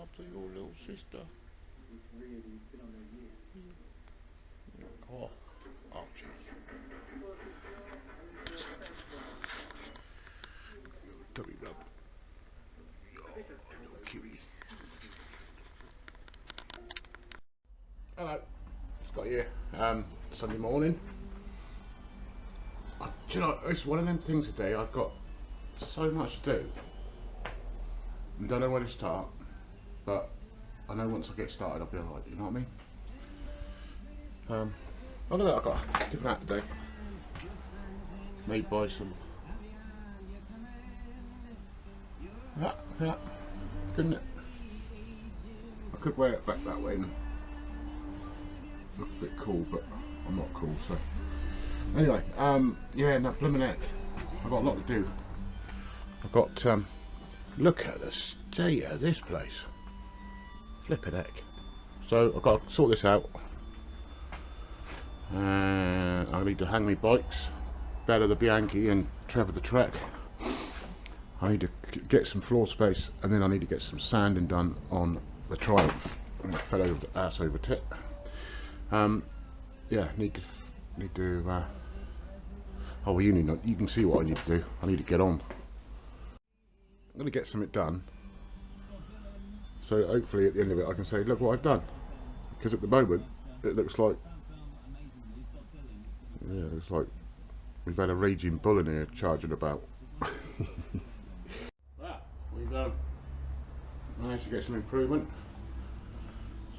after your little sister. Oh, Archie. Tummy rub. Oh, little kitty. Hello, just got here Sunday morning. Do you know, it's one of them things today. I've got so much to do and don't know where to start, but I know once I get started I'll be alright, you know what I mean? Look at that, I've got a different hat today, made by some, yeah, couldn't it? I could wear it back that way and look a bit cool, but I'm not cool, so anyway, yeah, no, blooming heck, I've got a lot to do. I've got, look at the state of this place, flippin' heck. So I've got to sort this out, and I need to hang my bikes, Bella the Bianchi and Trevor the Trek. I need to get some floor space, and then I need to get some sanding done on the Triumph. And I fell over the ass over tit. Yeah, need to oh well, you can see what I need to do. I need to get on. I'm going to get something done, so hopefully at the end of it I can say, look what I've done, because at the moment it looks like, yeah, it looks like we've had a raging bull in here charging about. We've managed to get some improvement,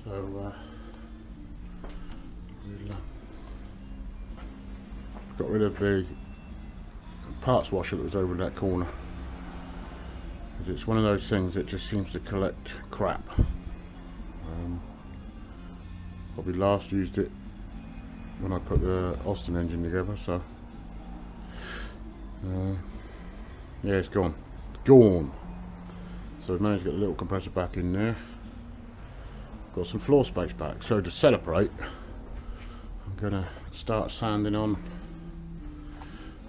so we'll got rid of the parts washer that was over in that corner. It's one of those things that just seems to collect crap. Probably last used it when I put the Austin engine together, so yeah, it's gone. So we've managed to get the little compressor back in there. Got some floor space back. So to celebrate, I'm gonna start sanding on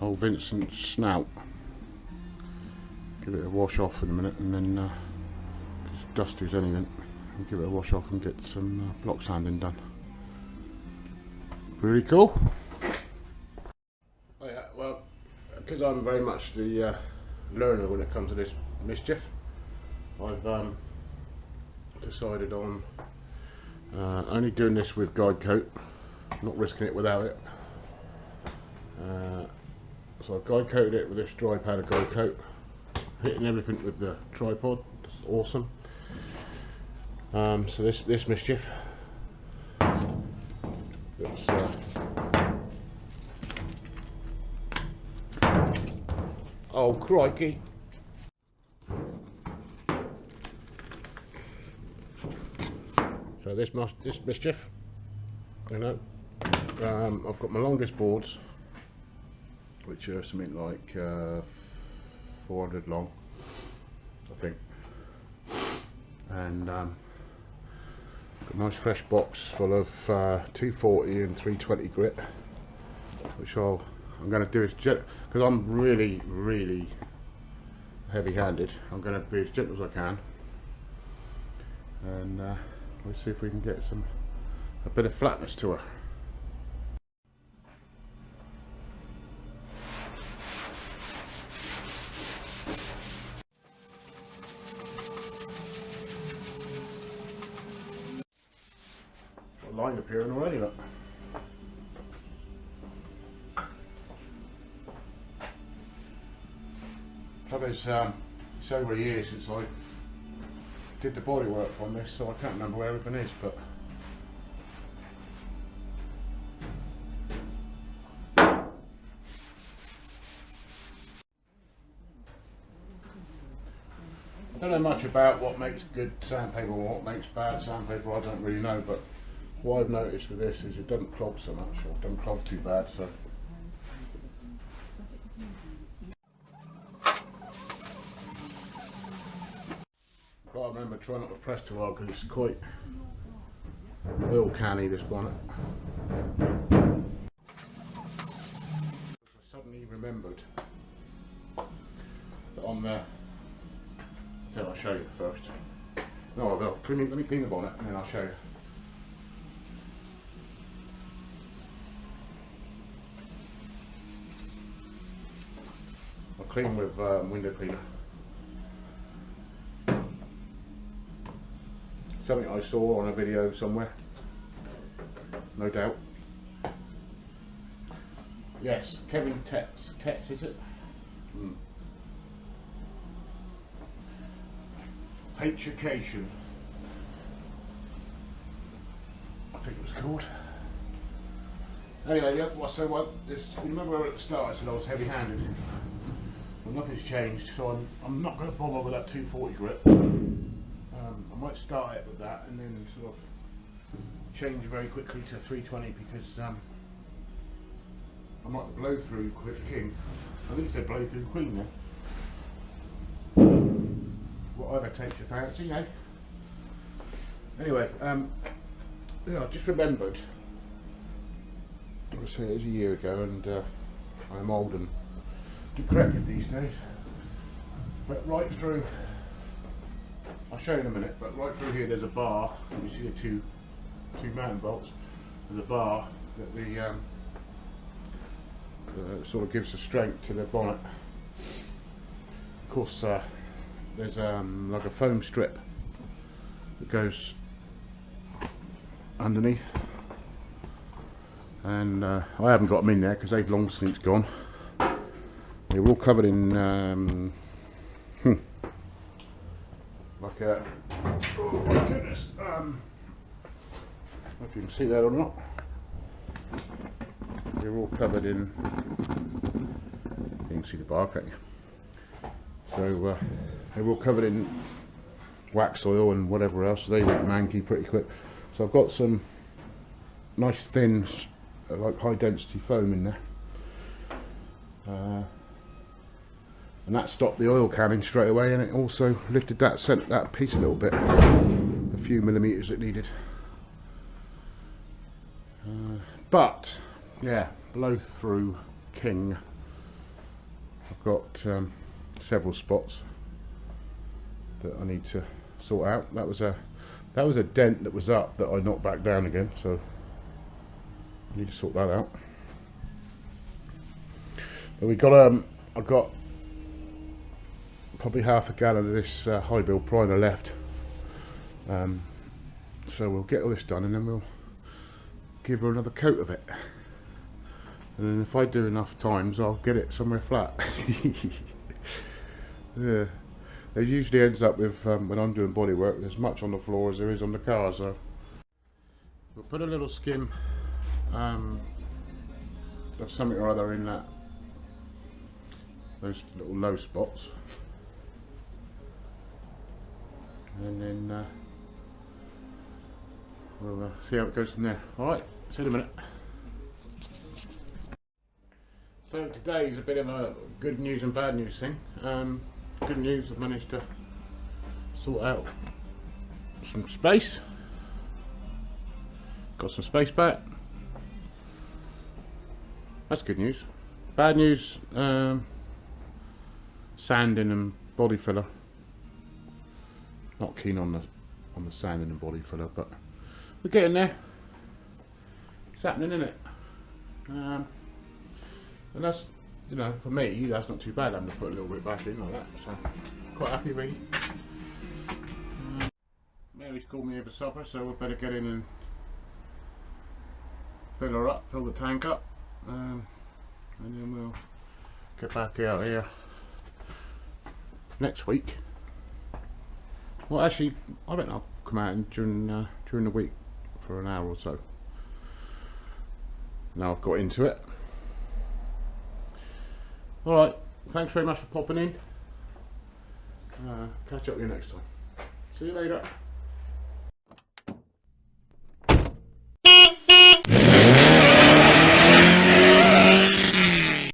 old Vincent's snout. Give it a wash off in a minute, and then as dusty as anything, and give it a wash off and get some block sanding done. Pretty cool. Oh yeah, well, because I'm very much the learner when it comes to this mischief, I've decided on only doing this with guide coat, not risking it without it. So I've guide coated it with this dry powder guide coat, hitting everything with the tripod. It's awesome. So this mischief, it's oh crikey. So this mischief, you know, I've got my longest boards, which are something like 400 long, I think, and got a nice fresh box full of 240 and 320 grit, which I'm going to do as gentle, because I'm really heavy-handed. I'm going to be as gentle as I can, and let's see if we can get a bit of flatness to her. Line appearing already, look. Trouble is, it's over a year since I did the bodywork on this, so I can't remember where everything is, but I don't know much about what makes good sandpaper or what makes bad sandpaper. I don't really know, but what I've noticed with this is it doesn't clog so much, or it doesn't clog too bad. So I've got to remember try not to press too hard because it's quite oil canny, this bonnet. I suddenly remembered that on the, I'll show you first. No, let me clean the bonnet and then I'll show you. I'll clean with window cleaner. Something I saw on a video somewhere, no doubt. Yes, Kevin Tetz is it? Education, I think it was called. Anyway, yeah, so you remember at the start I said I was heavy-handed? Well, nothing's changed, so I'm not going to bother with that 240 grip. I might start it with that and then sort of change very quickly to 320 because I might blow through King. I think it said blow through Queen there. Whatever takes your fancy, eh? Anyway, yeah, I just remembered. I was here a year ago, and I'm old and decrepit these days. But right through, I'll show you in a minute. But right through here, there's a bar. You see the two mountain bolts. There's a bar that the sort of gives the strength to the bonnet. Of course. There's like a foam strip that goes underneath, and I haven't got them in there because they've long since gone. They were all covered in like a, oh my goodness, I don't know if you can see that or not. They're all covered in, you can see the bar, can't you? So they were all covered in wax oil and whatever else, so they went manky pretty quick. So I've got some nice thin, like high density foam in there, and that stopped the oil canning straight away, and it also lifted that piece a little bit, a few millimeters it needed. But yeah, blow through King. I've got several spots that I need to sort out. That was a dent that was up that I knocked back down again, so I need to sort that out. But we got I've got probably half a gallon of this high build primer left, so we'll get all this done and then we'll give her another coat of it, and then if I do enough times I'll get it somewhere flat. Yeah, it usually ends up with when I'm doing bodywork, there's much on the floor as there is on the car, so we'll put a little skim of something or other in those little low spots, and then we'll see how it goes from there. Alright, see you in a minute. So today is a bit of a good news and bad news thing. Good news, I've managed to sort out some space. Got some space back. That's good news. Bad news, sanding and body filler. Not keen on the sanding and body filler, but we're getting there. It's happening, isn't it? And that's, you know, for me, that's not too bad having to put a little bit back in like that, so quite happy really. Mary's called me over supper, so we better get in and fill her up, fill the tank up, and then we'll get back out here next week. Well, actually, I reckon I'll come out during the week for an hour or so. Now I've got into it. Alright, thanks very much for popping in. Catch up with you next time. See you later.